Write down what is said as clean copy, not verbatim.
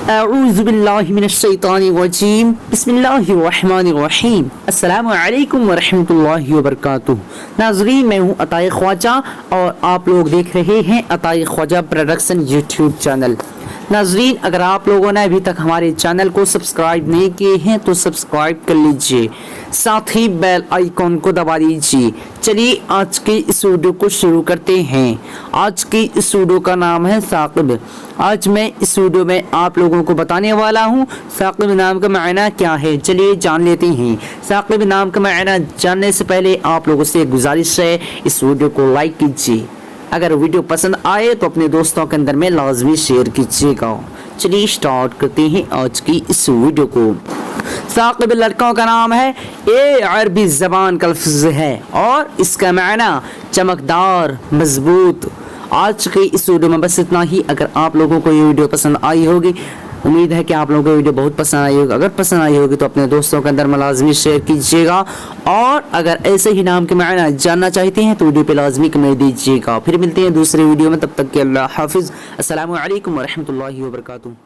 اعوذ باللہ من الشیطان الرجیم بسم اللہ الرحمن الرحیم السلام علیکم ورحمۃ اللہ وبرکاتہ۔ ناظرین، میں ہوں عطائے خواجہ اور آپ لوگ دیکھ رہے ہیں عطائے خواجہ پروڈکشن یوٹیوب چینل۔ ناظرین، اگر آپ لوگوں نے ابھی تک ہمارے چینل کو سبسکرائب نہیں کیے ہیں تو سبسکرائب کر لیجئے، ساتھ ہی بیل آئیکن کو دبا دیجئے۔ چلیے آج کے اس ویڈیو کو شروع کرتے ہیں۔ آج کی اس ویڈیو کا نام ہے ثاقب۔ آج میں اس ویڈیو میں آپ لوگوں کو بتانے والا ہوں ثاقب نام کا معنی کیا ہے۔ چلیے جان لیتے ہیں۔ ثاقب نام کا معنی جاننے سے پہلے آپ لوگوں سے گزارش ہے اس ویڈیو کو لائک کیجیے، اگر ویڈیو پسند آئے تو اپنے دوستوں کے اندر میں لازمی شیئر کیجیے گا۔ چلیے سٹارٹ کرتے ہیں آج کی اس ویڈیو کو۔ ثاقب لڑکوں کا نام ہے، یہ عربی زبان کا لفظ ہے اور اس کا معنی چمکدار، مضبوط۔ آج کی اس ویڈیو میں بس اتنا ہی۔ اگر آپ لوگوں کو یہ ویڈیو پسند آئی ہوگی، امید ہے کہ آپ لوگوں کو ویڈیو بہت پسند آئی ہوگی۔ اگر پسند آئی ہوگی تو اپنے دوستوں کے اندر میں لازمی شیئر کیجیے گا، اور اگر ایسے ہی نام کے معنی جاننا چاہتے ہیں تو ویڈیو پہ لازمی کمنٹ دیجیے گا۔ پھر ملتے ہیں دوسرے ویڈیو میں، تب تک کہ اللہ حافظ۔ السلام علیکم ورحمۃ اللہ وبرکاتہ۔